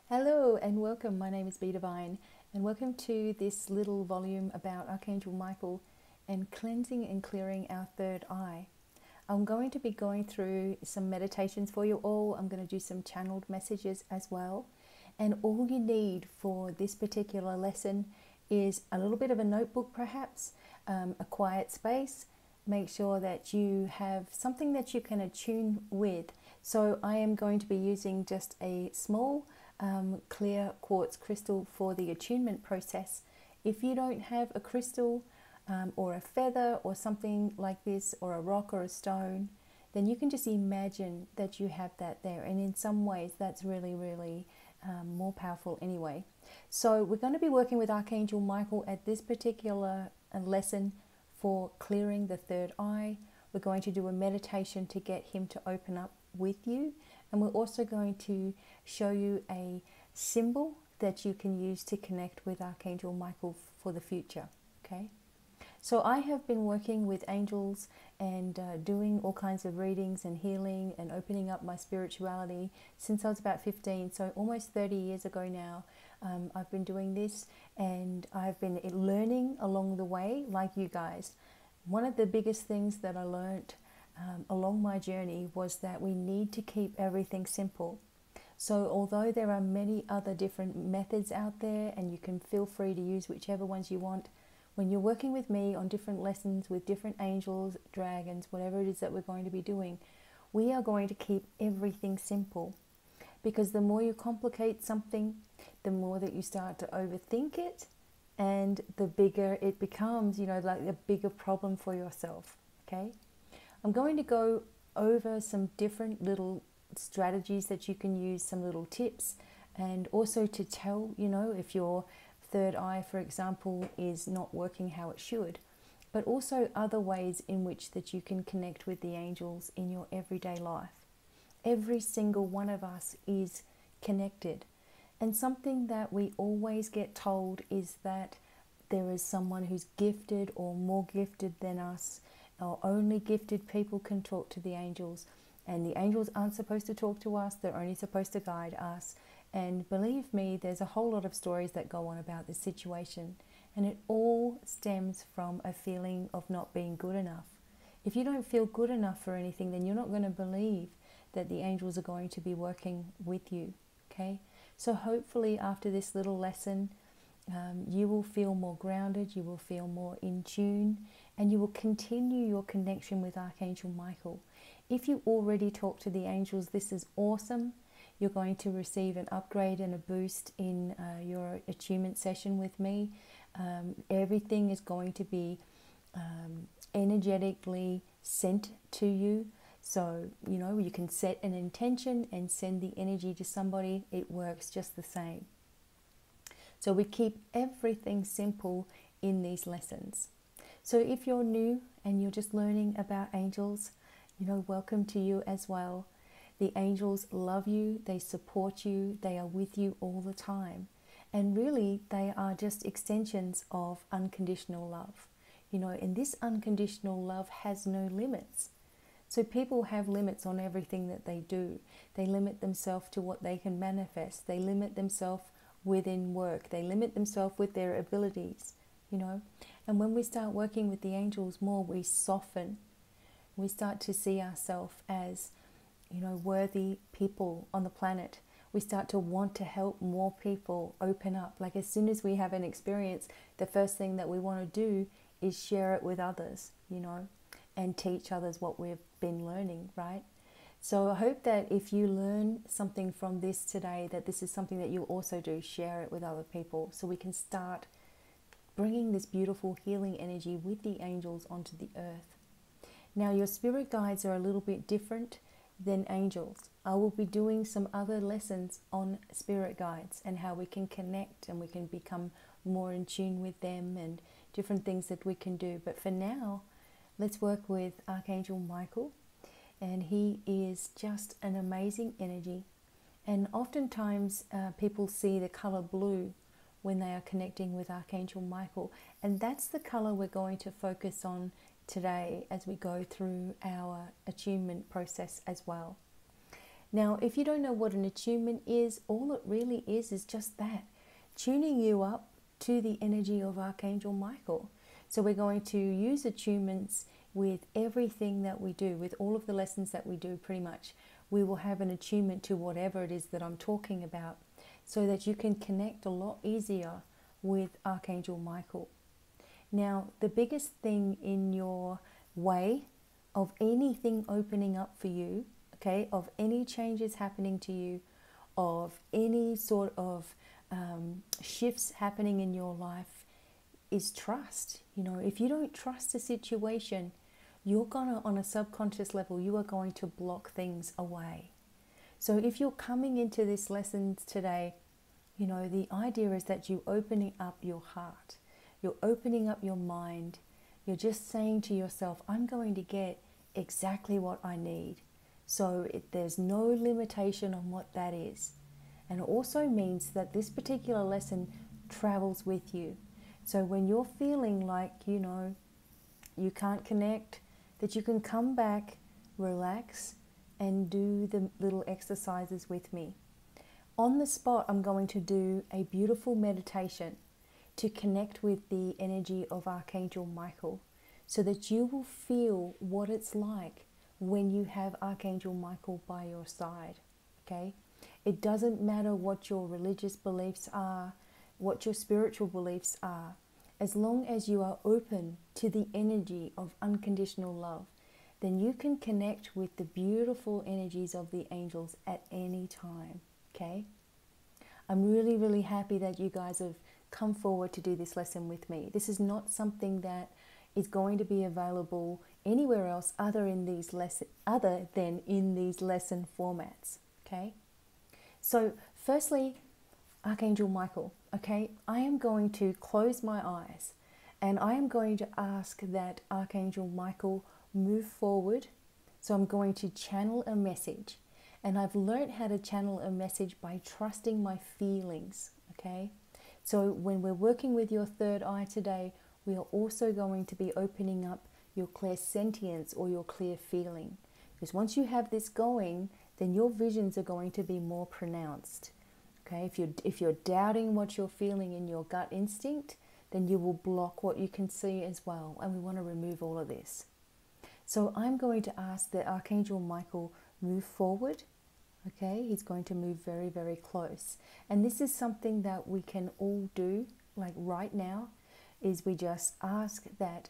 Hello and welcome. My name is Be Divine, and welcome to this little volume about Archangel Michael and cleansing and clearing our third eye. I'm going to be going through some meditations for you all. I'm going to do some channeled messages as well. And all you need for this particular lesson is a little bit of a notebook, perhaps, a quiet space. Make sure that you have something that you can attune with. So I am going to be using just a small clear quartz crystal for the attunement process. If you don't have a crystal or a feather or something like this, or a rock or a stone, then you can just imagine that you have that there. And in some ways, that's really more powerful anyway. So we're going to be working with Archangel Michael at this particular lesson for clearing the third eye. We're going to do a meditation to get him to open up with you. And we're also going to show you a symbol that you can use to connect with Archangel Michael for the future. Okay? So I have been working with angels and doing all kinds of readings and healing and opening up my spirituality since I was about 15. So almost 30 years ago now, I've been doing this, and I've been learning along the way like you guys. One of the biggest things that I learned along my journey was that we need to keep everything simple. So although there are many other different methods out there, and you can feel free to use whichever ones you want, when you're working with me on different lessons with different angels, dragons, whatever it is that we're going to be doing, we are going to keep everything simple. Because the more you complicate something, the more that you start to overthink it, and the bigger it becomes, like a bigger problem for yourself. Okay? I'm going to go over some different little strategies that you can use, some little tips, and also to tell, if your third eye, for example, is not working how it should, but also other ways in which that you can connect with the angels in your everyday life. Every single one of us is connected. And something that we always get told is that there is someone who's gifted or more gifted than us, or only gifted people can talk to the angels. And the angels aren't supposed to talk to us, they're only supposed to guide us. And believe me, there's a whole lot of stories that go on about this situation. And it all stems from a feeling of not being good enough. If you don't feel good enough for anything, then you're not going to believe that the angels are going to be working with you. Okay? So hopefully after this little lesson, you will feel more grounded, you will feel more in tune, and you will continue your connection with Archangel Michael. If you already talk to the angels, this is awesome. You're going to receive an upgrade and a boost in your attunement session with me. Everything is going to be energetically sent to you. So, you can set an intention and send the energy to somebody. It works just the same. So we keep everything simple in these lessons. So if you're new and you're just learning about angels, welcome to you as well. The angels love you, they support you, they are with you all the time. And really, they are just extensions of unconditional love. And this unconditional love has no limits. So people have limits on everything that they do. They limit themselves to what they can manifest. They limit themselves within work. They limit themselves with their abilities, And when we start working with the angels more, we soften. We start to see ourselves as, worthy people on the planet. We start to want to help more people open up. Like as soon as we have an experience, the first thing that we want to do is share it with others, and teach others what we've been learning, right? So I hope that if you learn something from this today, that this is something that you also do, share it with other people, so we can start bringing this beautiful healing energy with the angels onto the earth. Now, your spirit guides are a little bit different than angels. I will be doing some other lessons on spirit guides and how we can connect and we can become more in tune with them and different things that we can do. But for now, let's work with Archangel Michael. And he is just an amazing energy. And oftentimes people see the color blue when they are connecting with Archangel Michael. And that's the color we're going to focus on today as we go through our attunement process as well. Now, if you don't know what an attunement is, all it really is just that, tuning you up to the energy of Archangel Michael. So we're going to use attunements with everything that we do, with all of the lessons that we do pretty much. We will have an attunement to whatever it is that I'm talking about so that you can connect a lot easier with Archangel Michael. Now, the biggest thing in your way of anything opening up for you, okay, of any changes happening to you, of any sort of shifts happening in your life is trust. You know, if you don't trust a situation, you're gonna, on a subconscious level, you are going to block things away. So if you're coming into this lesson today, you know, the idea is that you're opening up your heart, you're opening up your mind, you're just saying to yourself, I'm going to get exactly what I need. So there's no limitation on what that is. And it also means that this particular lesson travels with you. So when you're feeling like, you know, you can't connect, that you can come back, relax, and do the little exercises with me. On the spot, I'm going to do a beautiful meditation to connect with the energy of Archangel Michael so that you will feel what it's like when you have Archangel Michael by your side, okay? It doesn't matter what your religious beliefs are, what your spiritual beliefs are, as long as you are open to the energy of unconditional love, then you can connect with the beautiful energies of the angels at any time, okay? I'm really, really happy that you guys have come forward to do this lesson with me. This is not something that is going to be available anywhere else other than in these lesson formats, okay? So firstly, Archangel Michael, okay, I am going to close my eyes and I am going to ask that Archangel Michael move forward. So I'm going to channel a message, and I've learned how to channel a message by trusting my feelings, okay? So when we're working with your third eye today, we are also going to be opening up your clairsentience or your clear feeling. Because once you have this going, then your visions are going to be more pronounced. Okay, if you're doubting what you're feeling in your gut instinct, then you will block what you can see as well. And we want to remove all of this. So I'm going to ask that Archangel Michael move forward. Okay, he's going to move very, very close. And this is something that we can all do, like right now, is we just ask that,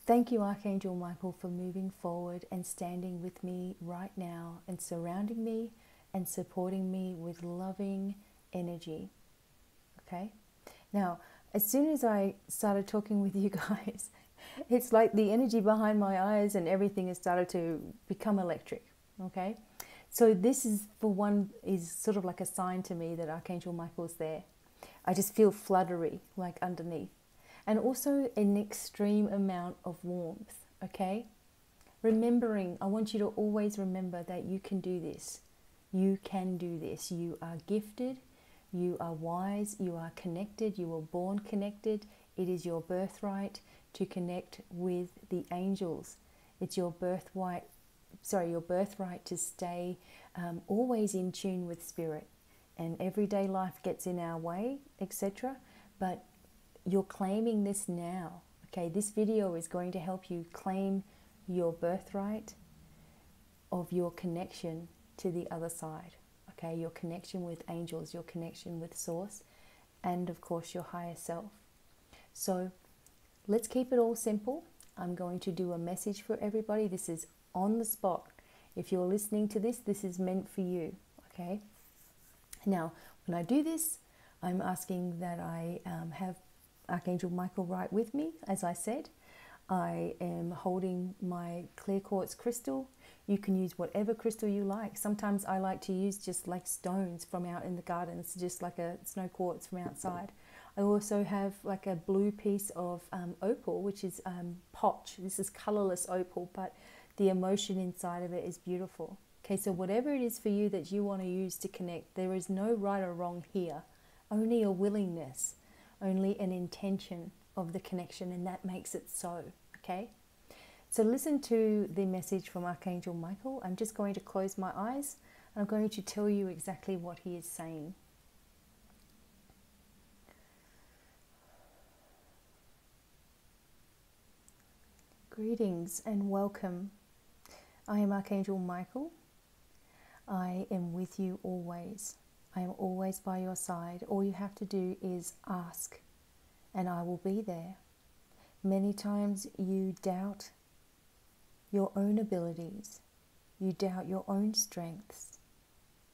thank you, Archangel Michael, for moving forward and standing with me right now and surrounding me and supporting me with loving energy. Okay? Now, as soon as I started talking with you guys, it's like the energy behind my eyes and everything has started to become electric. Okay? So this is, for one, is sort of like a sign to me that Archangel Michael's there. I just feel fluttery, like underneath. And also an extreme amount of warmth. Okay? Remembering, I want you to always remember that you can do this. You can do this. You are gifted. You are wise. You are connected. You were born connected. It is your birthright to connect with the angels. It's your birthright to stay always in tune with spirit. And everyday life gets in our way, etc. But you're claiming this now. Okay, this video is going to help you claim your birthright of your connection to the other side. Okay, your connection with angels, your connection with source, and of course your higher self. So let's keep it all simple. I'm going to do a message for everybody. This is on the spot. If you're listening to this, this is meant for you. Okay. Now, when I do this, I'm asking that I have Archangel Michael right with me. As I said, I am holding my clear quartz crystal. You can use whatever crystal you like. Sometimes I like to use just like stones from out in the gardens, just like a snow quartz from outside. I also have like a blue piece of opal, which is potch. This is colorless opal, but the emotion inside of it is beautiful. Okay, so whatever it is for you that you want to use to connect, there is no right or wrong here. Only a willingness, only an intention of the connection, and that makes it so. Okay, so listen to the message from Archangel Michael. I'm just going to close my eyes. I'm going to tell you exactly what he is saying. Greetings and welcome. I am Archangel Michael. I am with you always. I am always by your side. All you have to do is ask, and I will be there. Many times you doubt your own abilities. You doubt your own strengths.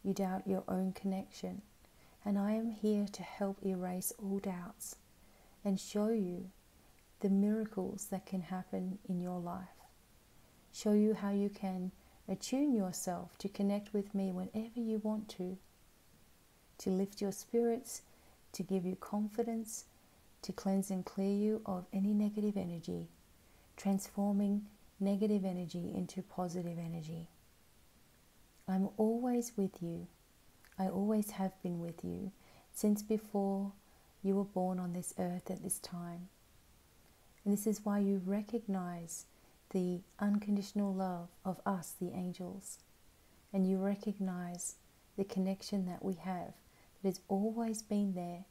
You doubt your own connection. And I am here to help erase all doubts and show you the miracles that can happen in your life. Show you how you can attune yourself to connect with me whenever you want to lift your spirits, to give you confidence, to cleanse and clear you of any negative energy, transforming negative energy into positive energy. I'm always with you. I always have been with you since before you were born on this earth at this time. And this is why you recognize the unconditional love of us, the angels. And you recognize the connection that we have, that has always been there.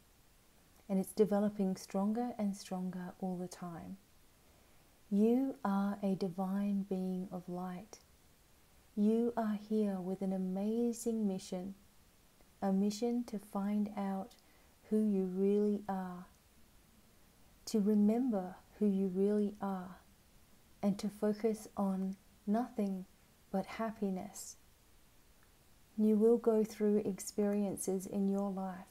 And it's developing stronger and stronger all the time. You are a divine being of light. You are here with an amazing mission, a mission to find out who you really are, to remember who you really are, and to focus on nothing but happiness. You will go through experiences in your life.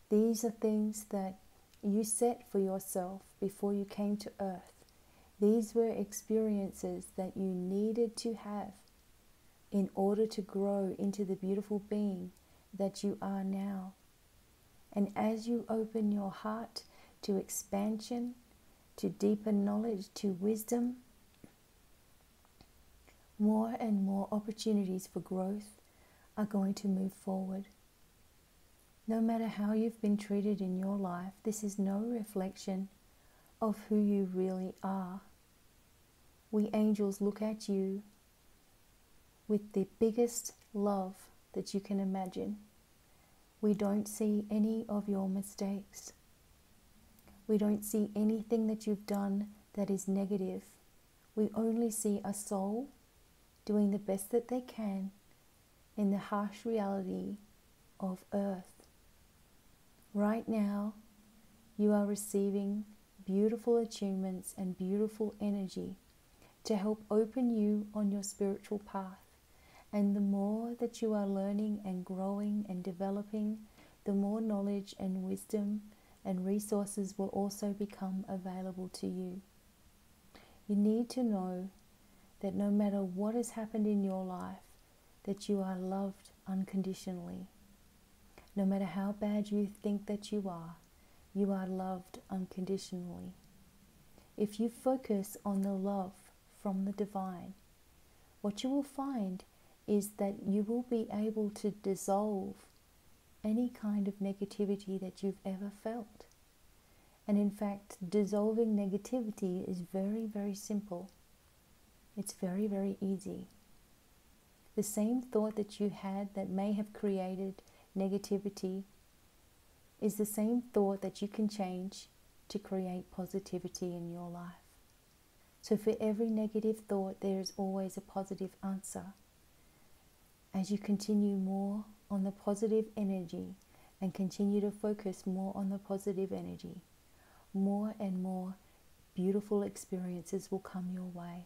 These are things that you set for yourself before you came to earth. These were experiences that you needed to have in order to grow into the beautiful being that you are now. And as you open your heart to expansion, to deeper knowledge, to wisdom, more and more opportunities for growth are going to move forward. No matter how you've been treated in your life, this is no reflection of who you really are. We angels look at you with the biggest love that you can imagine. We don't see any of your mistakes. We don't see anything that you've done that is negative. We only see a soul doing the best that they can in the harsh reality of earth. Right now, you are receiving beautiful attunements and beautiful energy to help open you on your spiritual path. And the more that you are learning and growing and developing, the more knowledge and wisdom and resources will also become available to you. You need to know that no matter what has happened in your life, that you are loved unconditionally. No matter how bad you think that you are loved unconditionally. If you focus on the love from the divine, what you will find is that you will be able to dissolve any kind of negativity that you've ever felt. And in fact, dissolving negativity is very, very simple. It's very, very easy. The same thought that you had that may have created negativity is the same thought that you can change to create positivity in your life. So for every negative thought, there is always a positive answer. As you continue more on the positive energy and continue to focus more on the positive energy, more and more beautiful experiences will come your way.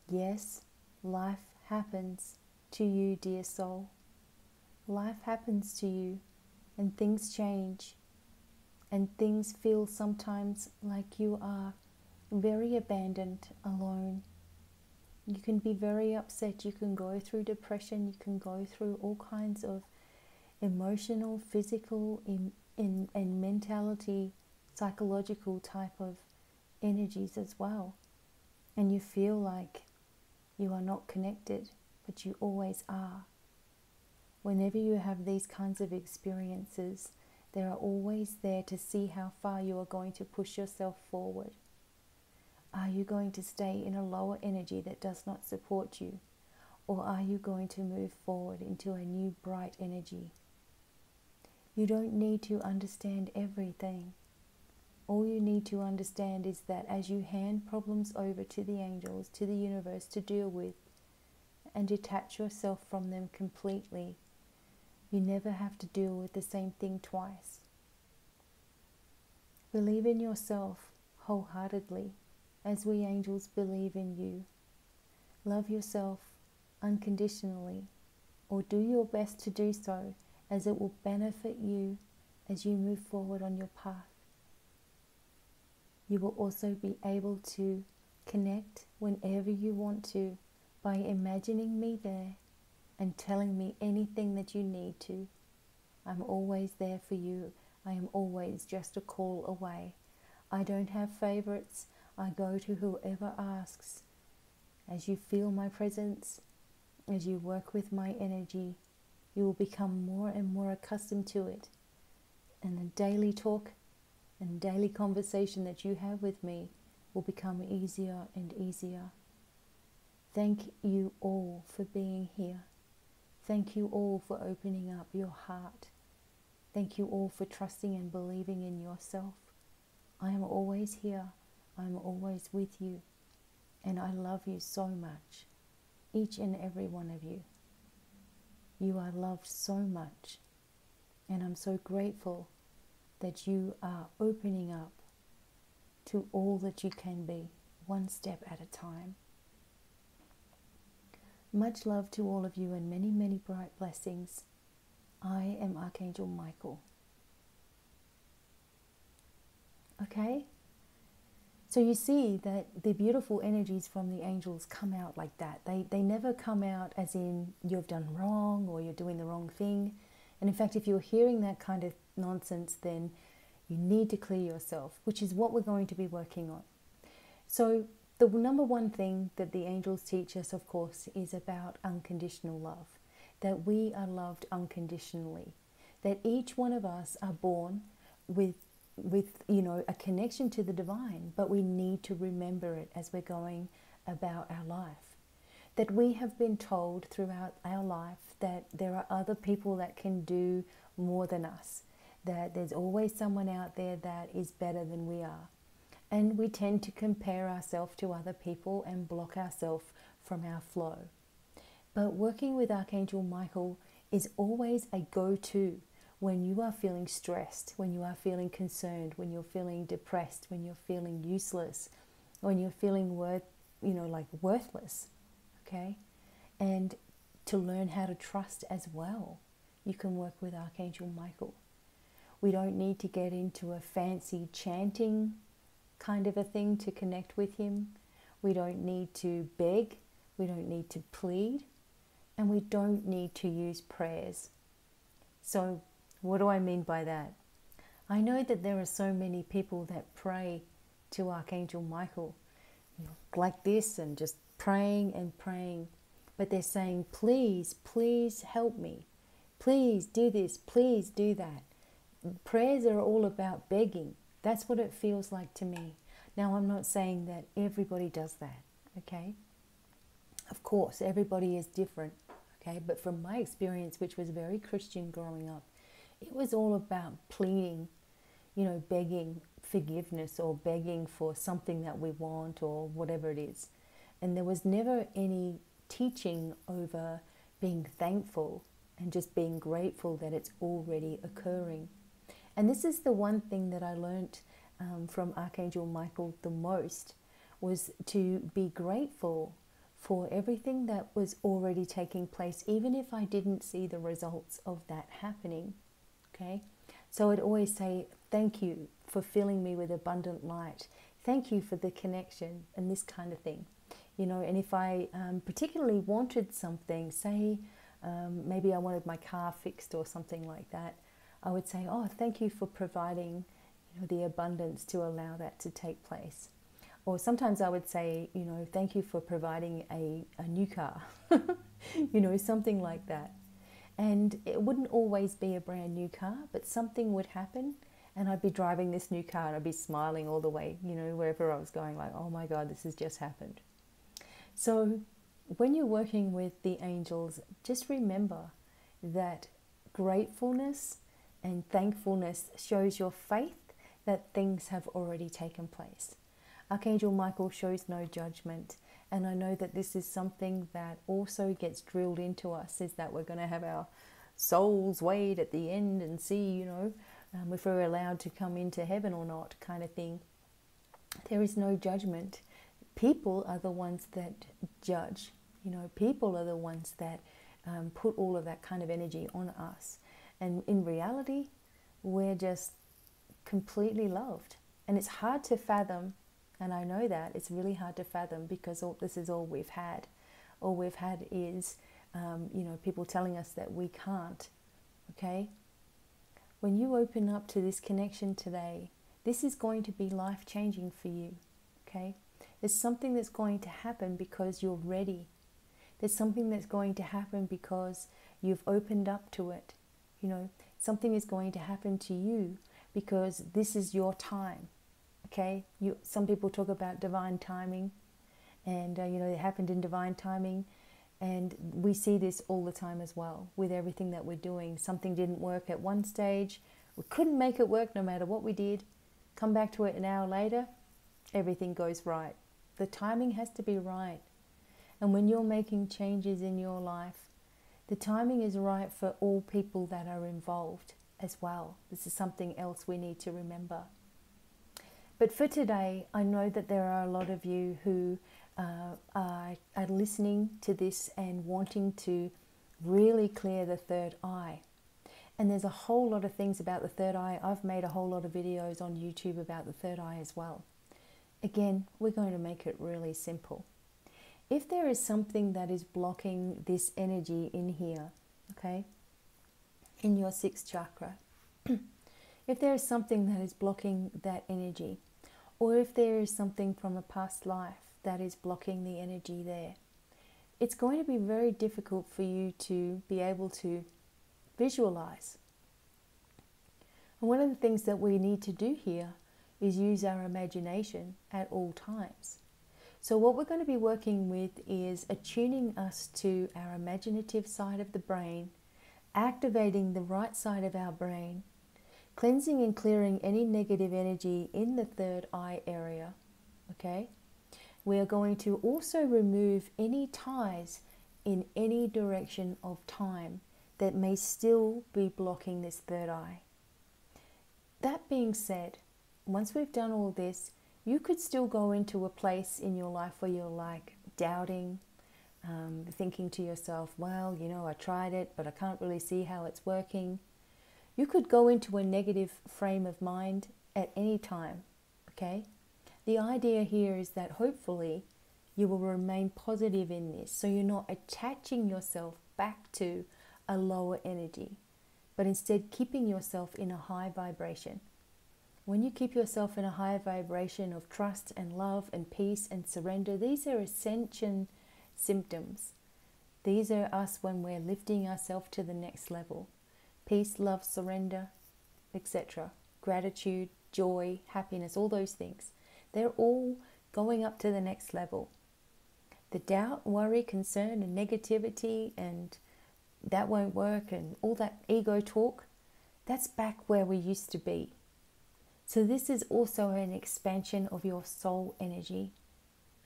Yes, life happens to you, dear soul. Life happens to you and things change and things feel sometimes like you are very abandoned, alone. You can be very upset, you can go through depression, you can go through all kinds of emotional, physical, and mentality, psychological type of energies as well. And you feel like you are not connected, but you always are. Whenever you have these kinds of experiences, they are always there to see how far you are going to push yourself forward. Are you going to stay in a lower energy that does not support you? or are you going to move forward into a new bright energy? You don't need to understand everything. All you need to understand is that as you hand problems over to the angels, to the universe to deal with, and detach yourself from them completely, you never have to deal with the same thing twice. Believe in yourself wholeheartedly, as we angels believe in you. Love yourself unconditionally, or do your best to do so, as it will benefit you as you move forward on your path. You will also be able to connect whenever you want to by imagining me there and telling me anything that you need to. I'm always there for you. I am always just a call away. I don't have favorites. I go to whoever asks. As you feel my presence, as you work with my energy, you will become more and more accustomed to it. And the daily talk and daily conversation that you have with me will become easier and easier. Thank you all for being here. Thank you all for opening up your heart. Thank you all for trusting and believing in yourself. I am always here. I am always with you. And I love you so much. Each and every one of you. You are loved so much. And I'm so grateful that you are opening up to all that you can be, one step at a time. Much love to all of you and many, many bright blessings. I am Archangel Michael. Okay? So you see that the beautiful energies from the angels come out like that. They never come out as in you've done wrong or you're doing the wrong thing. And in fact, if you're hearing that kind of nonsense, then you need to clear yourself, which is what we're going to be working on. So the number one thing that the angels teach us, of course, is about unconditional love. That we are loved unconditionally. That each one of us are born with a connection to the divine, but we need to remember it as we're going about our life. That we have been told throughout our life that there are other people that can do more than us, that there's always someone out there that is better than we are. And we tend to compare ourselves to other people and block ourselves from our flow. But working with Archangel Michael is always a go-to when you are feeling stressed, when you are feeling concerned, when you're feeling depressed, when you're feeling useless, when you're feeling worthless, okay? And to learn how to trust as well, you can work with Archangel Michael. We don't need to get into a fancy chanting kind of a thing to connect with him. We don't need to beg. We don't need to plead. And we don't need to use prayers. So what do I mean by that? I know that there are so many people that pray to Archangel Michael like this and just praying and praying. But they're saying, please, please help me. Please do this. Please do that. Prayers are all about begging. That's what it feels like to me. Now, I'm not saying that everybody does that, okay? Of course, everybody is different, okay? But from my experience, which was very Christian growing up, it was all about pleading, begging forgiveness or begging for something that we want or whatever it is. And there was never any teaching over being thankful and just being grateful that it's already occurring. And this is the one thing that I learned from Archangel Michael the most, was to be grateful for everything that was already taking place, even if I didn't see the results of that happening. Okay, so I'd always say, thank you for filling me with abundant light. Thank you for the connection and this kind of thing. And if I particularly wanted something, say maybe I wanted my car fixed or something like that, I would say, oh, thank you for providing the abundance to allow that to take place. Or sometimes I would say, thank you for providing a new car, something like that. And it wouldn't always be a brand new car, but something would happen and I'd be driving this new car and I'd be smiling all the way, wherever I was going, like, oh my God, this has just happened. So when you're working with the angels, just remember that gratefulness and thankfulness shows your faith that things have already taken place. Archangel Michael shows no judgment. And I know that this is something that also gets drilled into us, is that we're going to have our souls weighed at the end and see, if we're allowed to come into heaven or not, kind of thing. There is no judgment. People are the ones that judge. People are the ones that put all of that kind of energy on us. And in reality, we're just completely loved. And it's hard to fathom. And I know that it's really hard to fathom, because this is all we've had. All we've had is, people telling us that we can't. Okay? When you open up to this connection today, this is going to be life-changing for you. Okay? There's something that's going to happen because you're ready. There's something that's going to happen because you've opened up to it. Something is going to happen to you because this is your time. Okay, some people talk about divine timing, and it happened in divine timing, and we see this all the time as well with everything that we're doing. Something didn't work at one stage, we couldn't make it work no matter what we did. Come back to it an hour later, everything goes right. The timing has to be right, and when you're making changes in your life, the timing is right for all people that are involved as well. This is something else we need to remember. But for today, I know that there are a lot of you who are listening to this and wanting to really clear the third eye. And there's a whole lot of things about the third eye. I've made a whole lot of videos on YouTube about the third eye as well. Again, we're going to make it really simple. If there is something that is blocking this energy in here, okay, in your sixth chakra, if there is something that is blocking that energy, or if there is something from a past life that is blocking the energy there, it's going to be very difficult for you to be able to visualize. And one of the things that we need to do here is use our imagination at all times. So what we're going to be working with is attuning us to our imaginative side of the brain, activating the right side of our brain, cleansing and clearing any negative energy in the third eye area, okay? We are going to also remove any ties in any direction of time that may still be blocking this third eye. That being said, once we've done all this, you could still go into a place in your life where you're like doubting, thinking to yourself, well, I tried it, but I can't really see how it's working. You could go into a negative frame of mind at any time, okay? The idea here is that hopefully you will remain positive in this, so you're not attaching yourself back to a lower energy, but instead keeping yourself in a high vibration. When you keep yourself in a high vibration of trust and love and peace and surrender, these are ascension symptoms. These are us when we're lifting ourselves to the next level. Peace, love, surrender, etc. Gratitude, joy, happiness, all those things. They're all going up to the next level. The doubt, worry, concern, and negativity, and that won't work, and all that ego talk, that's back where we used to be. So this is also an expansion of your soul energy.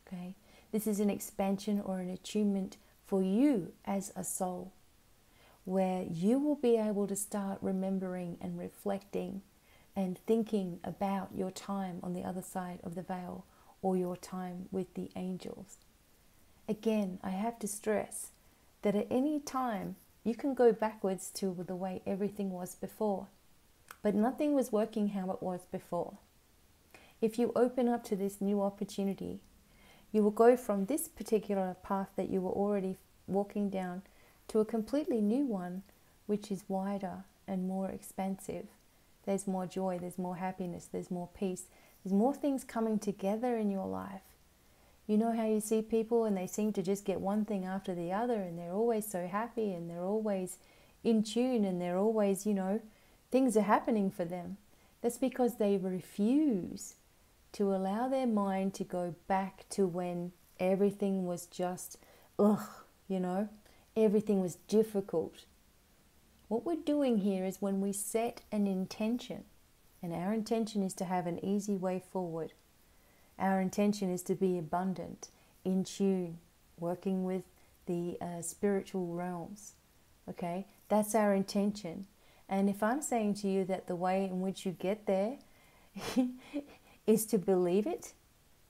Okay? This is an expansion or an attunement for you as a soul, where you will be able to start remembering and reflecting and thinking about your time on the other side of the veil, or your time with the angels. Again, I have to stress that at any time you can go backwards to the way everything was before, but nothing was working how it was before. If you open up to this new opportunity, you will go from this particular path that you were already walking down to a completely new one, which is wider and more expansive. There's more joy, there's more happiness, there's more peace, there's more things coming together in your life. You know how you see people and they seem to just get one thing after the other, and they're always so happy, and they're always in tune, and they're always, things are happening for them. That's because they refuse to allow their mind to go back to when everything was just ugh, you know, everything was difficult. What we're doing here is when we set an intention, and our intention is to have an easy way forward. Our intention is to be abundant, in tune, working with the spiritual realms. Okay, that's our intention. And if I'm saying to you that the way in which you get there is to believe it,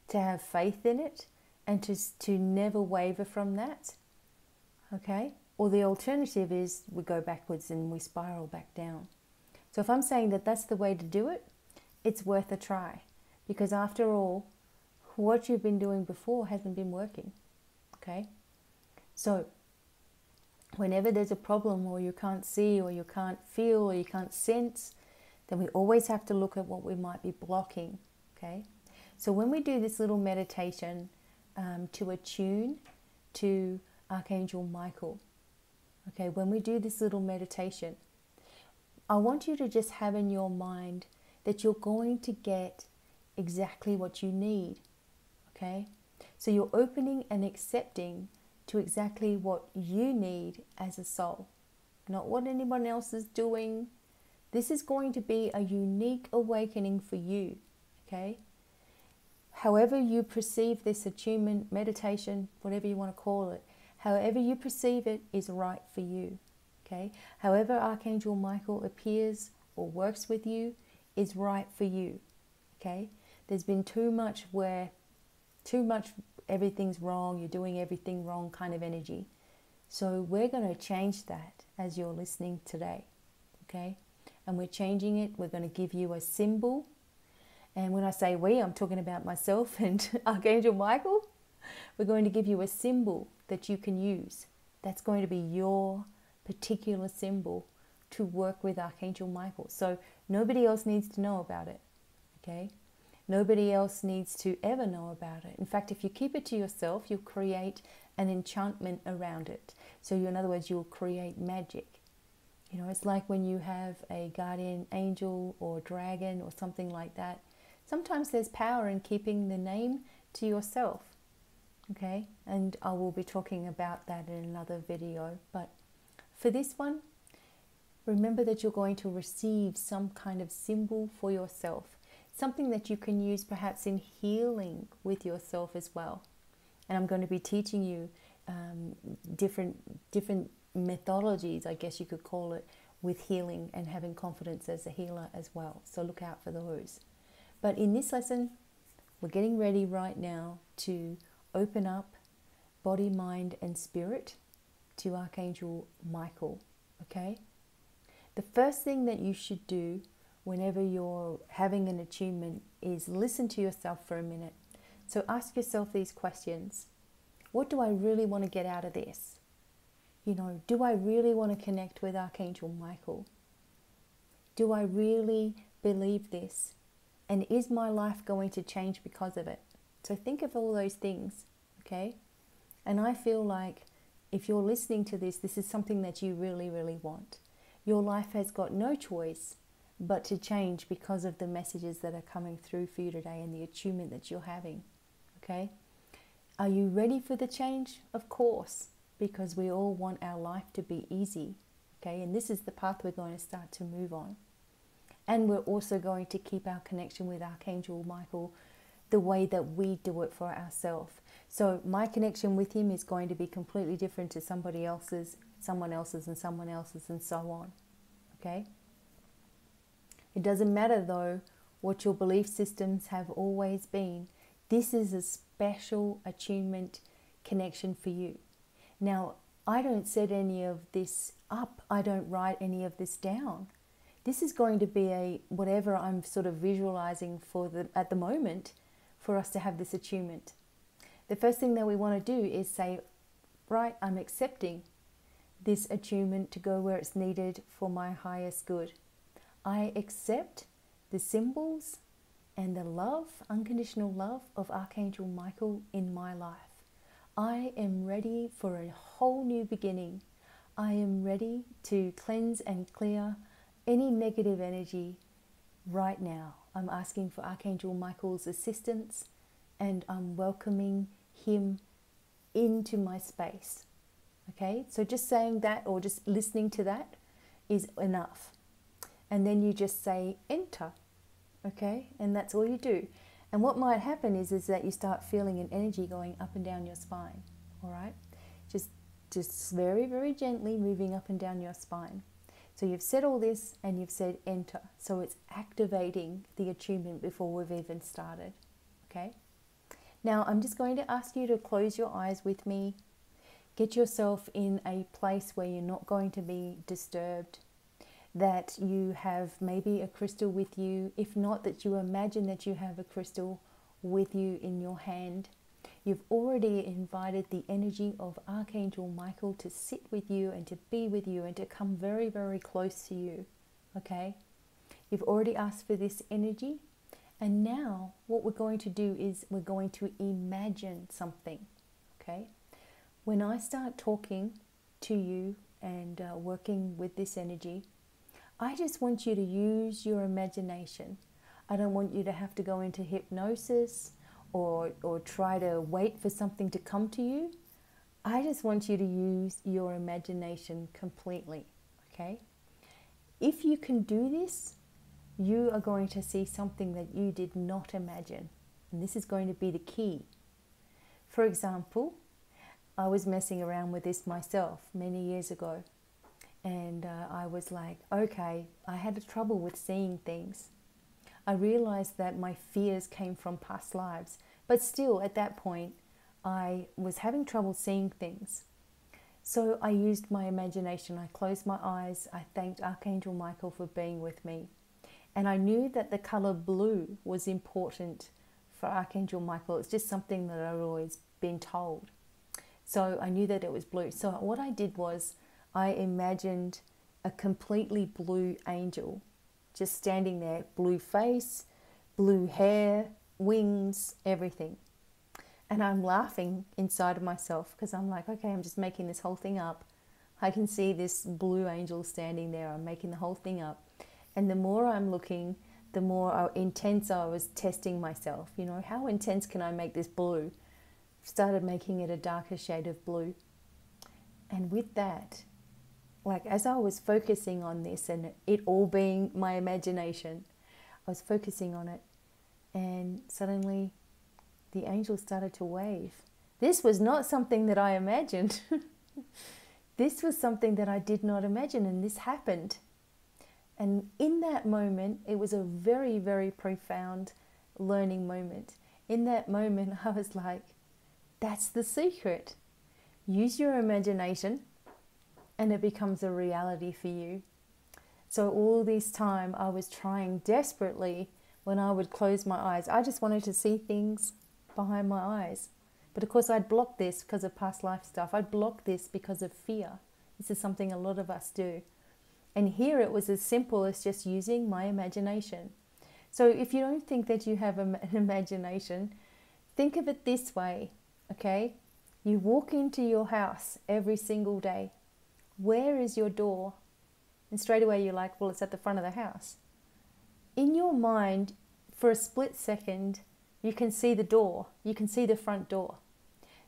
to have faith in it, and to never waver from that, okay? Or the alternative is we go backwards and we spiral back down. So if I'm saying that that's the way to do it, it's worth a try. Because after all, what you've been doing before hasn't been working, okay? So whenever there's a problem or you can't see or you can't feel or you can't sense, then we always have to look at what we might be blocking, okay? So when we do this little meditation to attune to Archangel Michael, okay, when we do this little meditation, I want you to just have in your mind that you're going to get exactly what you need, okay? So you're opening and accepting to exactly what you need as a soul, not what anyone else is doing. This is going to be a unique awakening for you, okay? However you perceive this attunement, meditation, whatever you want to call it, however you perceive it is right for you, okay? However Archangel Michael appears or works with you is right for you, okay? There's been too much everything's wrong, you're doing everything wrong kind of energy. So we're going to change that as you're listening today, okay? And we're changing it. We're going to give you a symbol. And when I say we, I'm talking about myself and Archangel Michael. We're going to give you a symbol that you can use. That's going to be your particular symbol to work with Archangel Michael. So nobody else needs to know about it, okay? Nobody else needs to ever know about it. In fact, if you keep it to yourself, you'll create an enchantment around it. So in other words, you'll create magic. You know, it's like when you have a guardian angel or dragon or something like that. Sometimes there's power in keeping the name to yourself, okay? And I will be talking about that in another video. But for this one, remember that you're going to receive some kind of symbol for yourself. Something that you can use perhaps in healing with yourself as well. And I'm going to be teaching you different methodologies, I guess you could call it, with healing and having confidence as a healer as well. So look out for those. But in this lesson, we're getting ready right now to open up body, mind, and spirit to Archangel Michael, okay? The first thing that you should do whenever you're having an attunement is listen to yourself for a minute. So ask yourself these questions. What do I really want to get out of this? You know, do I really want to connect with Archangel Michael? Do I really believe this? And is my life going to change because of it? So think of all those things, okay? And I feel like if you're listening to this, this is something that you really, really want. Your life has got no choice but to change because of the messages that are coming through for you today and the attunement that you're having, okay? Are you ready for the change? Of course, because we all want our life to be easy, okay? And this is the path we're going to start to move on. And we're also going to keep our connection with Archangel Michael the way that we do it for ourselves. So my connection with him is going to be completely different to somebody else's, someone else's, and someone else's, and so on, okay? It doesn't matter, though, what your belief systems have always been. This is a special attunement connection for you. Now, I don't set any of this up. I don't write any of this down. This is going to be whatever I'm sort of visualizing at the moment for us to have this attunement. The first thing that we want to do is say, right, I'm accepting this attunement to go where it's needed for my highest good. I accept the symbols and the love, unconditional love of Archangel Michael in my life. I am ready for a whole new beginning. I am ready to cleanse and clear any negative energy right now. I'm asking for Archangel Michael's assistance and I'm welcoming him into my space. Okay, so just saying that or just listening to that is enough. And then you just say enter. Okay, and that's all you do. And what might happen is that you start feeling an energy going up and down your spine. All right, just very, very gently moving up and down your spine. So you've said all this and you've said enter. So it's activating the attunement before we've even started. Okay. Now I'm just going to ask you to close your eyes with me. Get yourself in a place where you're not going to be disturbed. That you have maybe a crystal with you. If not, that you imagine that you have a crystal with you in your hand. You've already invited the energy of Archangel Michael to sit with you and to be with you and to come very, very close to you. Okay? You've already asked for this energy. And now what we're going to do is we're going to imagine something. Okay? When I start talking to you and working with this energy, I just want you to use your imagination. I don't want you to have to go into hypnosis or try to wait for something to come to you. I just want you to use your imagination completely, okay? If you can do this, you are going to see something that you did not imagine. And this is going to be the key. For example, I was messing around with this myself many years ago. And I was like, okay, I had trouble with seeing things. I realized that my fears came from past lives. But still, at that point, I was having trouble seeing things. So I used my imagination. I closed my eyes. I thanked Archangel Michael for being with me. And I knew that the color blue was important for Archangel Michael. It's just something that I'd always been told. So I knew that it was blue. So what I did was I imagined a completely blue angel just standing there, blue face, blue hair, wings, everything. And I'm laughing inside of myself because I'm like, okay, I'm just making this whole thing up. I can see this blue angel standing there. I'm making the whole thing up. And the more I'm looking, the more intense I was testing myself. You know, how intense can I make this blue? Started making it a darker shade of blue. And with that, like as I was focusing on this and it all being my imagination, I was focusing on it and suddenly the angel started to wave. This was not something that I imagined. This was something that I did not imagine, and this happened. And in that moment, it was a very, very profound learning moment. In that moment, I was like, that's the secret. Use your imagination and it becomes a reality for you. So all this time I was trying desperately when I would close my eyes. I just wanted to see things behind my eyes. But of course I'd block this because of past life stuff. I'd block this because of fear. This is something a lot of us do. And here it was as simple as just using my imagination. So if you don't think that you have an imagination, think of it this way, okay? You walk into your house every single day. Where is your door? And straight away you're like, well, it's at the front of the house. In your mind, for a split second, you can see the door. You can see the front door.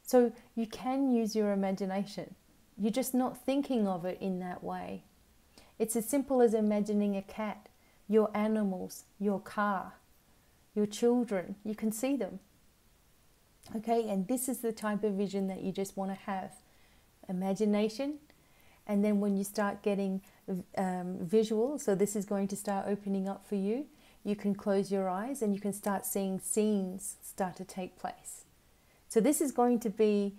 So you can use your imagination. You're just not thinking of it in that way. It's as simple as imagining a cat, your animals, your car, your children. You can see them. Okay, and this is the type of vision that you just want to have. Imagination. And then when you start getting visual, so this is going to start opening up for you, you can close your eyes and you can start seeing scenes start to take place. So this is going to be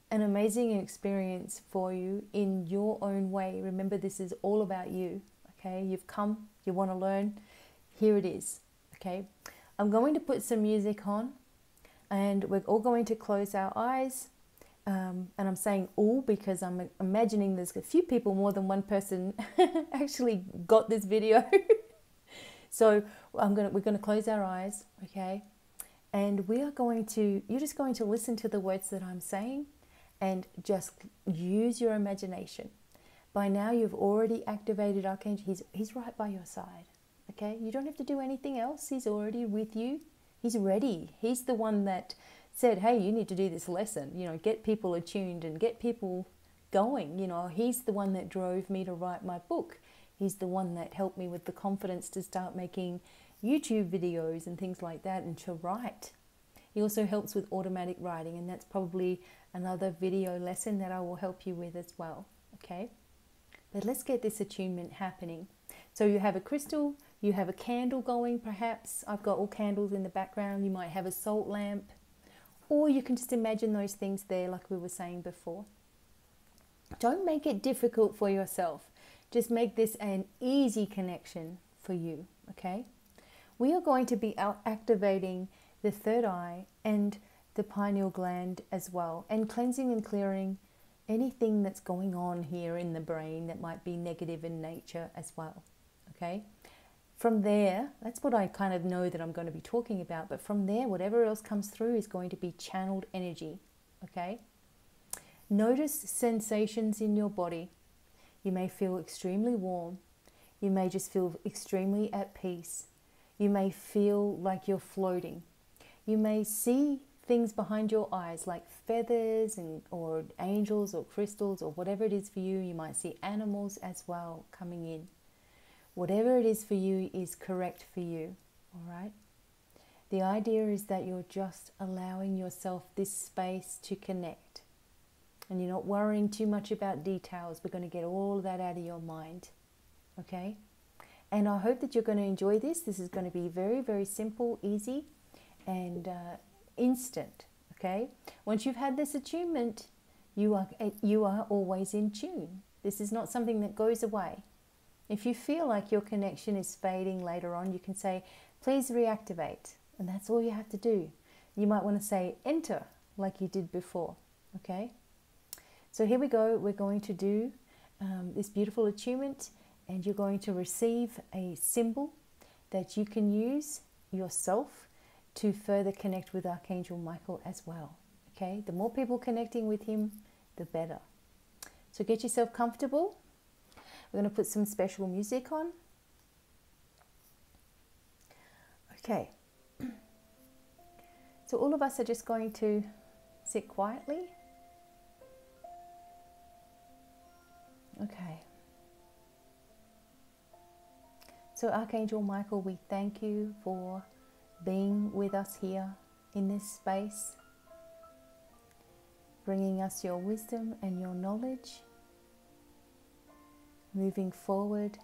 an amazing experience for you in your own way. Remember, this is all about you, okay? You've come, you want to learn, here it is, okay? I'm going to put some music on and we're all going to close our eyes. And I'm saying all because I'm imagining there's a few people, more than one person actually got this video. So we're going to close our eyes, okay? And you're just going to listen to the words that I'm saying and just use your imagination. By now you've already activated Archangel. He's right by your side, okay? You don't have to do anything else. He's already with you. He's ready. He's the one that said, hey, you need to do this lesson, you know, get people attuned and get people going. You know, he's the one that drove me to write my book. He's the one that helped me with the confidence to start making YouTube videos and things like that, and to write. He also helps with automatic writing, and that's probably another video lesson that I will help you with as well. Okay, but let's get this attunement happening. So you have a crystal, you have a candle going perhaps. I've got all candles in the background. You might have a salt lamp, or you can just imagine those things there like we were saying before. Don't make it difficult for yourself. Just make this an easy connection for you, okay? We are going to be activating the third eye and the pineal gland as well, and cleansing and clearing anything that's going on here in the brain that might be negative in nature as well, okay? From there, that's what I kind of know that I'm going to be talking about, but from there, whatever else comes through is going to be channeled energy, okay? Notice sensations in your body. You may feel extremely warm. You may just feel extremely at peace. You may feel like you're floating. You may see things behind your eyes like feathers or angels or crystals or whatever it is for you. You might see animals as well coming in. Whatever it is for you is correct for you, all right? The idea is that you're just allowing yourself this space to connect. And you're not worrying too much about details. We're going to get all of that out of your mind, okay? And I hope that you're going to enjoy this. This is going to be very, very simple, easy, and instant, okay? Once you've had this attunement, you are always in tune. This is not something that goes away. If you feel like your connection is fading later on, you can say, please reactivate. And that's all you have to do. You might want to say enter like you did before, okay? So here we go. We're going to do this beautiful attunement, and you're going to receive a symbol that you can use yourself to further connect with Archangel Michael as well. Okay, the more people connecting with him, the better. So get yourself comfortable. We're going to put some special music on. Okay. So all of us are just going to sit quietly. Okay. So Archangel Michael, we thank you for being with us here in this space, bringing us your wisdom and your knowledge, moving forward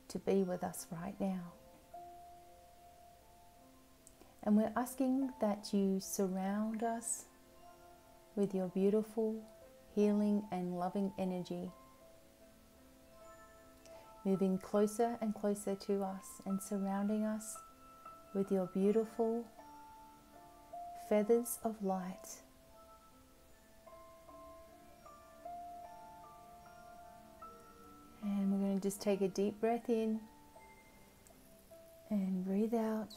to be with us right now. And we're asking that you surround us with your beautiful healing and loving energy, moving closer and closer to us and surrounding us with your beautiful feathers of light. And we're going to just take a deep breath in and breathe out.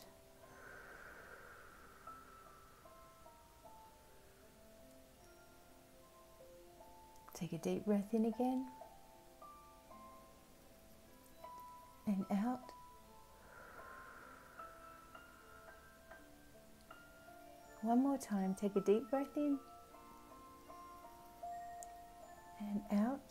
Take a deep breath in again and out. One more time, take a deep breath in and out.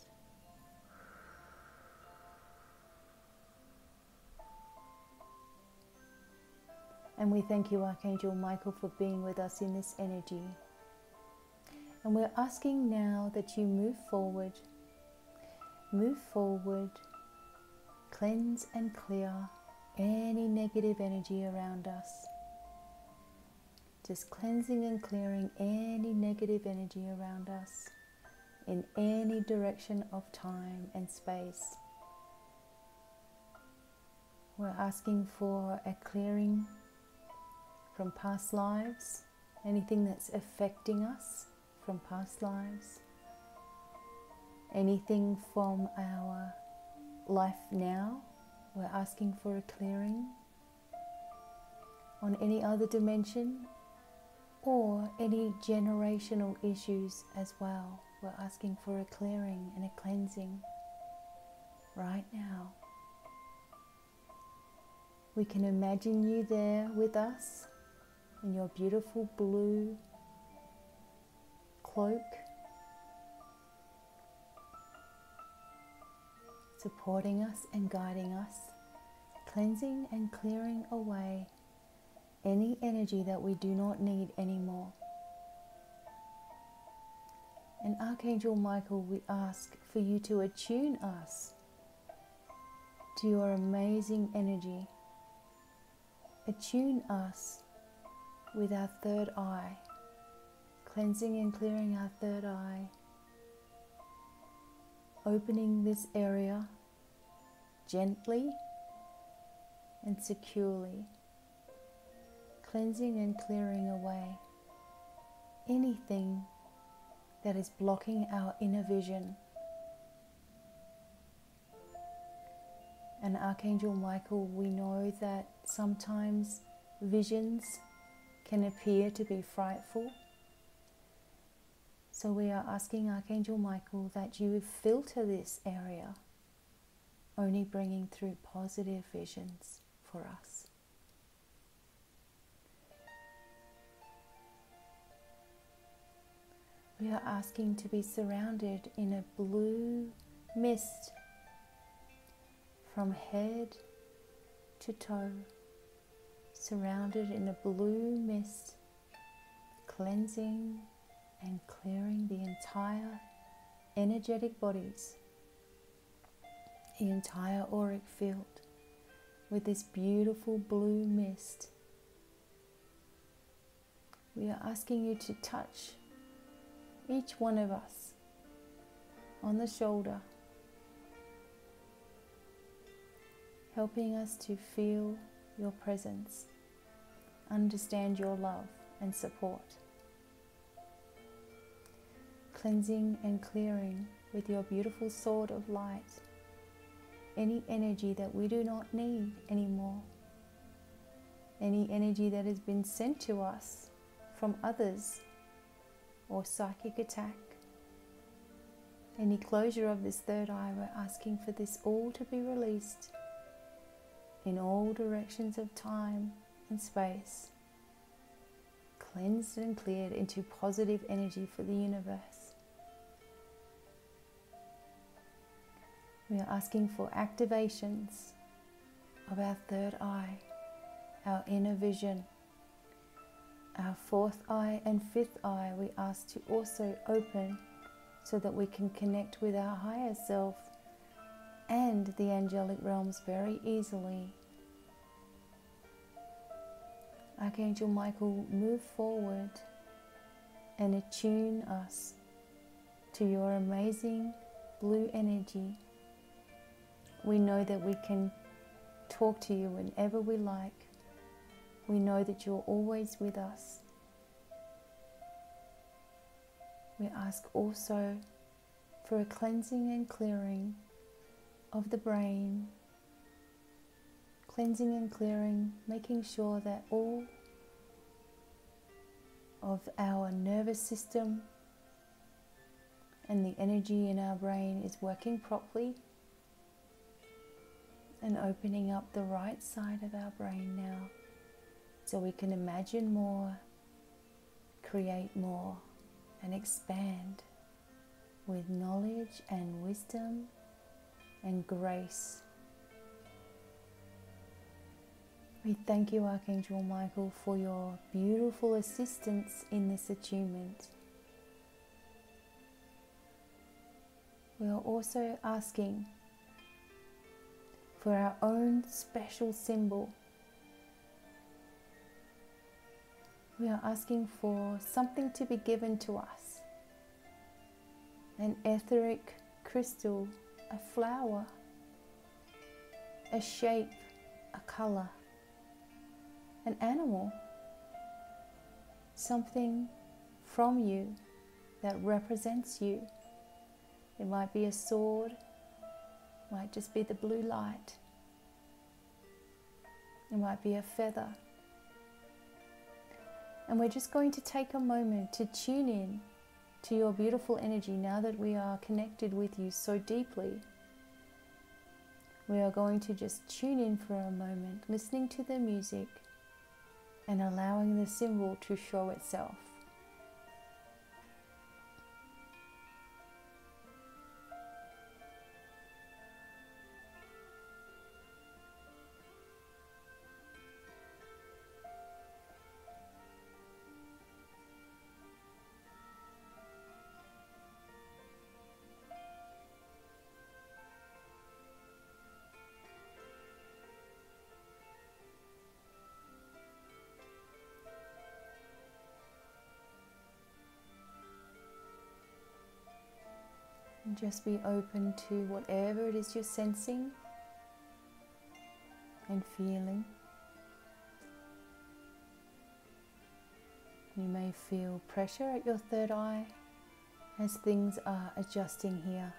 And we thank you, Archangel Michael, for being with us in this energy. And we're asking now that you move forward, cleanse and clear any negative energy around us. Just cleansing and clearing any negative energy around us in any direction of time and space. We're asking for a clearing from past lives, anything that's affecting us from past lives, anything from our life now. We're asking for a clearing on any other dimension or any generational issues as well. We're asking for a clearing and a cleansing right now. We can imagine you there with us, in your beautiful blue cloak, supporting us and guiding us, cleansing and clearing away any energy that we do not need anymore. And Archangel Michael, we ask for you to attune us to your amazing energy. Attune us with our third eye, cleansing and clearing our third eye, opening this area gently and securely, cleansing and clearing away anything that is blocking our inner vision. And Archangel Michael, we know that sometimes visions can appear to be frightful. So we are asking Archangel Michael that you filter this area, only bringing through positive visions for us. We are asking to be surrounded in a blue mist from head to toe, surrounded in a blue mist, cleansing and clearing the entire energetic bodies, the entire auric field with this beautiful blue mist. We are asking you to touch each one of us on the shoulder, helping us to feel your presence, understand your love and support, cleansing and clearing with your beautiful sword of light any energy that we do not need anymore, any energy that has been sent to us from others or psychic attack. Any closure of this third eye, we're asking for this all to be released in all directions of time and space, cleansed and cleared into positive energy for the universe. We are asking for activations of our third eye, our inner vision. Our fourth eye and fifth eye we ask to also open so that we can connect with our higher self and the angelic realms very easily. Archangel Michael, move forward and attune us to your amazing blue energy. We know that we can talk to you whenever we like. We know that you're always with us. We ask also for a cleansing and clearing of the brain, cleansing and clearing, making sure that all of our nervous system and the energy in our brain is working properly, and opening up the right side of our brain now, so we can imagine more, create more, and expand with knowledge and wisdom and grace. We thank you, Archangel Michael, for your beautiful assistance in this attunement. We are also asking for our own special symbol. We are asking for something to be given to us, an etheric crystal, a flower, a shape, a color, an animal, something from you that represents you. It might be a sword, might just be the blue light, it might be a feather. And we're just going to take a moment to tune in to your beautiful energy now that we are connected with you so deeply. We are going to just tune in for a moment, listening to the music and allowing the symbol to show itself. And just be open to whatever it is you're sensing and feeling. You may feel pressure at your third eye as things are adjusting here.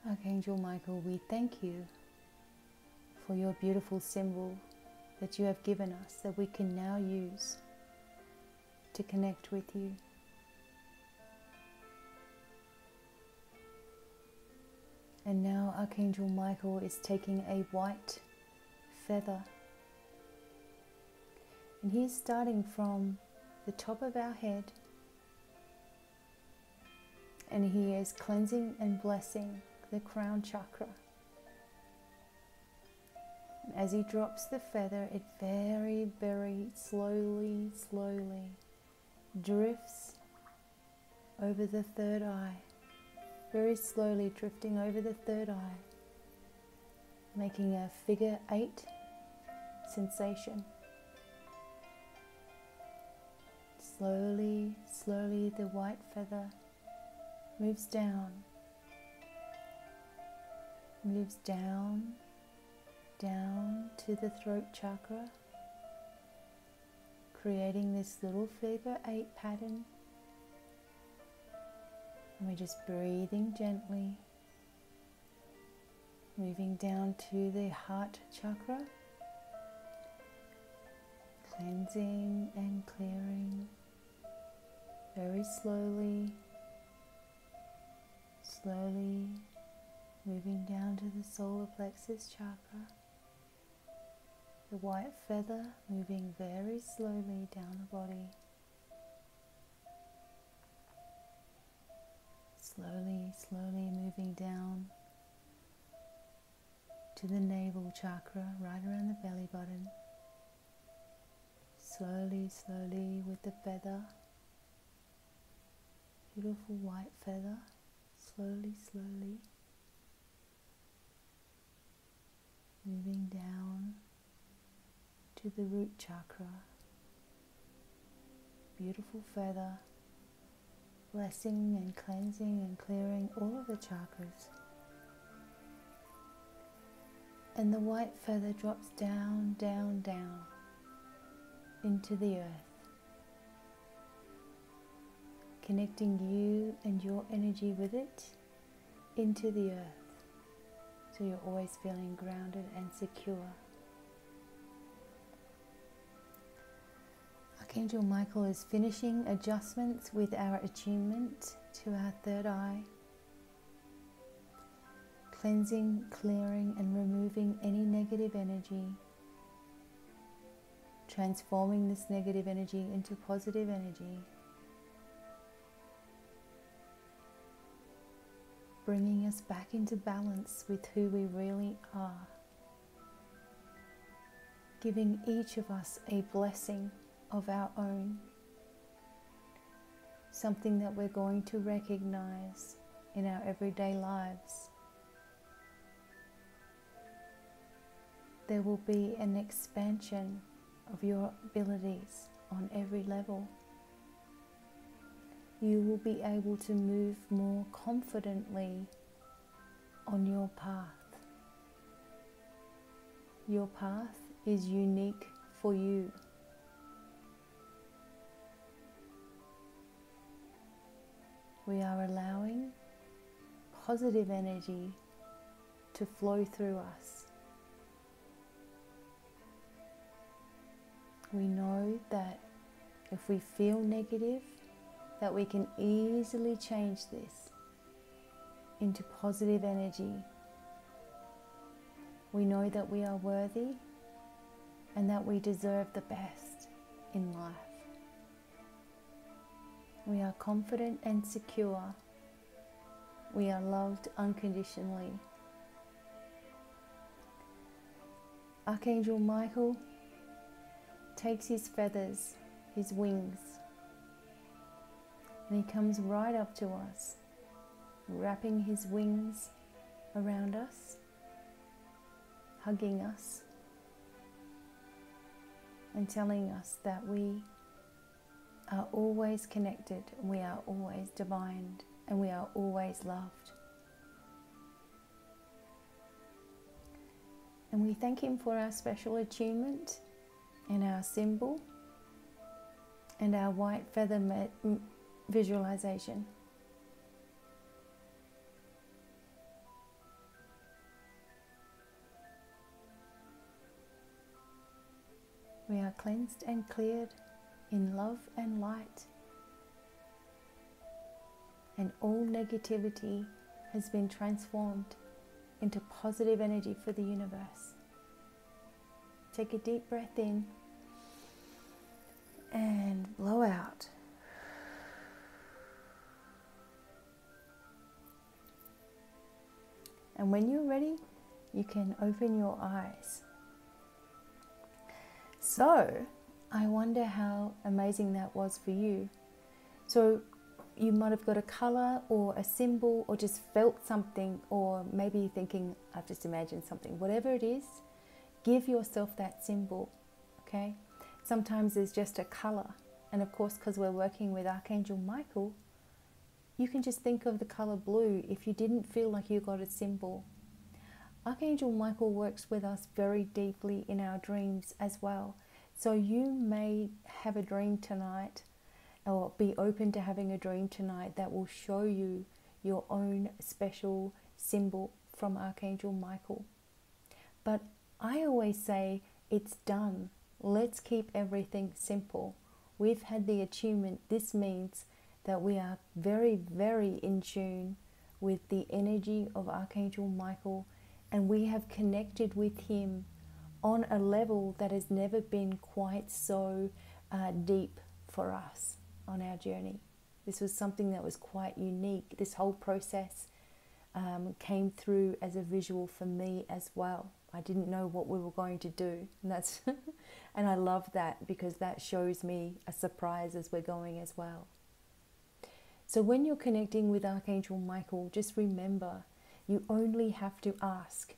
Archangel Michael, we thank you for your beautiful symbol that you have given us that we can now use to connect with you. And now Archangel Michael is taking a white feather, and he is starting from the top of our head, and he is cleansing and blessing the crown chakra. And as he drops the feather, it very, very slowly drifts over the third eye, very slowly drifting over the third eye, making a figure 8 sensation. Slowly the white feather moves down to the throat chakra, creating this little figure 8 pattern. And we're just breathing gently, moving down to the heart chakra, cleansing and clearing very slowly, moving down to the solar plexus chakra. The white feather moving very slowly down the body. Slowly moving down to the navel chakra, right around the belly button. Slowly with the feather. Beautiful white feather. Slowly. Moving down to the root chakra. Beautiful feather, blessing and cleansing and clearing all of the chakras. And the white feather drops down into the earth, connecting you and your energy with it into the earth, so you're always feeling grounded and secure. Archangel Michael is finishing adjustments with our attunement to our third eye, cleansing, clearing and removing any negative energy, transforming this negative energy into positive energy, bringing us back into balance with who we really are, giving each of us a blessing of our own, something that we're going to recognize in our everyday lives. There will be an expansion of your abilities on every level. You will be able to move more confidently on your path. Your path is unique for you. We are allowing positive energy to flow through us. We know that if we feel negative, that we can easily change this into positive energy. We know that we are worthy and that we deserve the best in life. We are confident and secure. We are loved unconditionally. Archangel Michael takes his feathers, his wings, and he comes right up to us, wrapping his wings around us, hugging us, and telling us that we are always connected, we are always divine, and we are always loved. And we thank him for our special attunement and our symbol and our white feather visualization. We are cleansed and cleared in love and light, and all negativity has been transformed into positive energy for the universe. Take a deep breath in and blow out. And when you're ready, you can open your eyes. So, I wonder how amazing that was for you. So, you might have got a color or a symbol or just felt something, or maybe you're thinking, I've just imagined something. Whatever it is, give yourself that symbol, okay? Sometimes there's just a color. And of course, because we're working with Archangel Michael, you can just think of the color blue if you didn't feel like you got a symbol. Archangel Michael works with us very deeply in our dreams as well. So you may have a dream tonight, or be open to having a dream tonight that will show you your own special symbol from Archangel Michael. But I always say, it's done. Let's keep everything simple. We've had the attunement. This means that we are very, very in tune with the energy of Archangel Michael, and we have connected with him on a level that has never been quite so deep for us on our journey. This was something that was quite unique. This whole process came through as a visual for me as well. I didn't know what we were going to do, and that's and I love that, because that shows me a surprise as we're going as well. So when you're connecting with Archangel Michael, just remember, you only have to ask.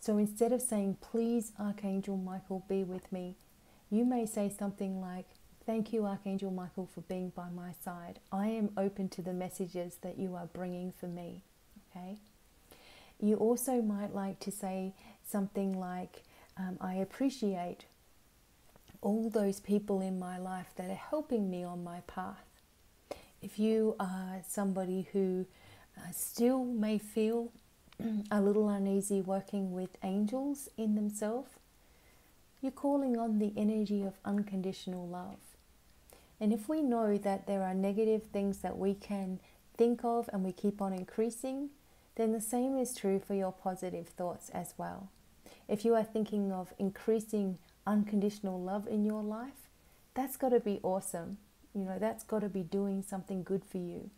So instead of saying, please Archangel Michael, be with me, you may say something like, thank you Archangel Michael for being by my side. I am open to the messages that you are bringing for me, okay? You also might like to say something like, I appreciate all those people in my life that are helping me on my path. If you are somebody who still may feel a little uneasy working with angels in themselves, you're calling on the energy of unconditional love. And if we know that there are negative things that we can think of and we keep on increasing, then the same is true for your positive thoughts as well. If you are thinking of increasing unconditional love in your life, that's got to be awesome. You know, that's got to be doing something good for you.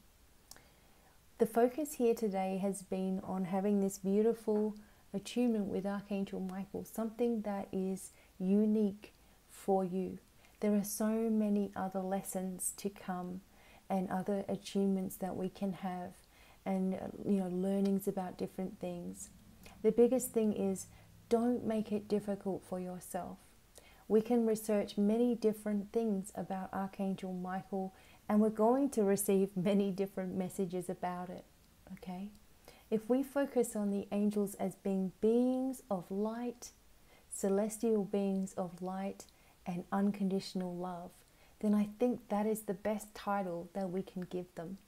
The focus here today has been on having this beautiful attunement with Archangel Michael, something that is unique for you. There are so many other lessons to come and other attunements that we can have, and learnings about different things. The biggest thing is, don't make it difficult for yourself. We can research many different things about Archangel Michael, and we're going to receive many different messages about it, okay? If we focus on the angels as being beings of light, celestial beings of light and unconditional love, then I think that is the best title that we can give them.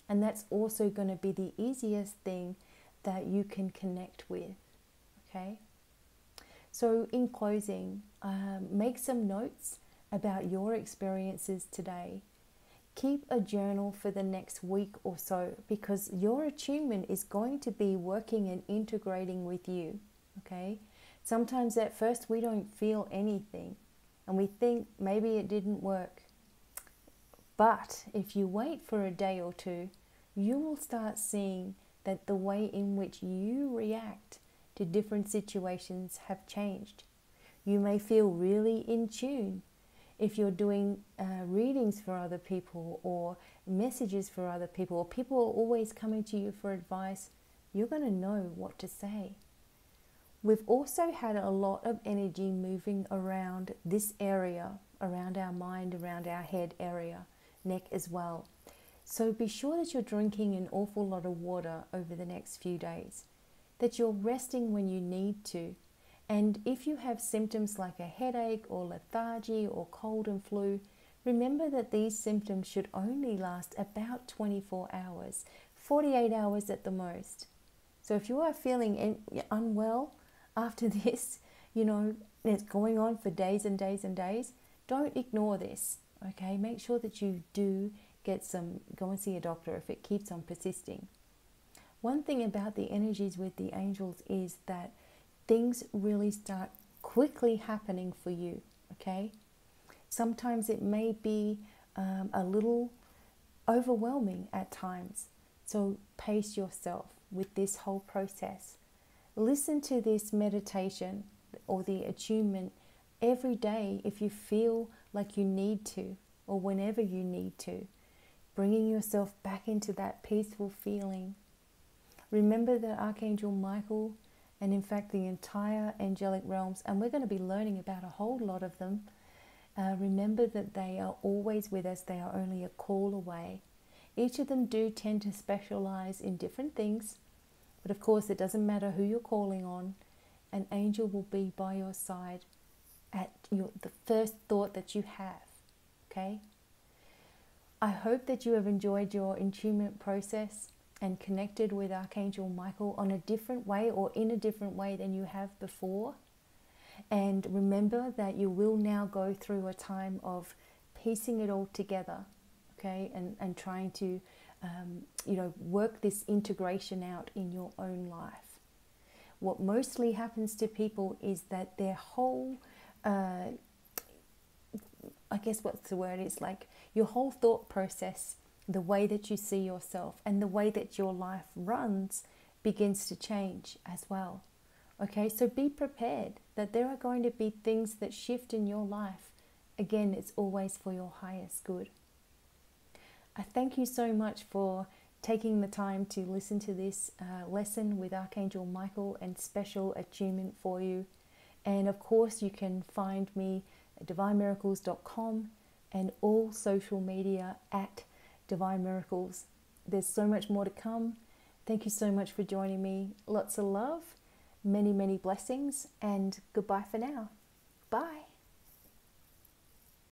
And that's also going to be the easiest thing that you can connect with. okay? So in closing, make some notes about your experiences today. Keep a journal for the next week or so, because your attunement is going to be working and integrating with you, okay? Sometimes at first we don't feel anything and we think maybe it didn't work. But if you wait for a day or two, you will start seeing that the way in which you react to different situations have changed. You may feel really in tune if you're doing readings for other people or messages for other people, or people are always coming to you for advice. You're going to know what to say. We've also had a lot of energy moving around this area, around our mind, around our head area, neck as well. So be sure that you're drinking an awful lot of water over the next few days, that you're resting when you need to. And if you have symptoms like a headache or lethargy or cold and flu, remember that these symptoms should only last about 24 hours, 48 hours at the most. So if you are feeling unwell after this, it's going on for days and days and days, don't ignore this, okay? Make sure that you do go and see a doctor if it keeps on persisting. One thing about the energies with the angels is that things really start quickly happening for you, okay? Sometimes it may be a little overwhelming at times. So pace yourself with this whole process. Listen to this meditation or the attunement every day if you feel like you need to, or whenever you need to, bringing yourself back into that peaceful feeling. Remember that Archangel Michael, and in fact the entire angelic realms, and we're going to be learning about a whole lot of them, remember that they are always with us. They are only a call away. Each of them do tend to specialize in different things, but of course it doesn't matter who you're calling on. An angel will be by your side at the first thought that you have, okay? I hope that you have enjoyed your attunement process and connected with Archangel Michael on a different way, or in a different way than you have before. And remember that you will now go through a time of piecing it all together, okay, and trying to work this integration out in your own life. What mostly happens to people is that their whole it's like your whole thought process, the way that you see yourself and the way that your life runs begins to change as well. Okay, so be prepared that there are going to be things that shift in your life. Again, it's always for your highest good. I thank you so much for taking the time to listen to this lesson with Archangel Michael and special attunement for you. And of course, you can find me at divinemiracles.com and all social media at Divine Miracles. There's so much more to come. Thank you so much for joining me. Lots of love, many, many blessings, and goodbye for now. Bye.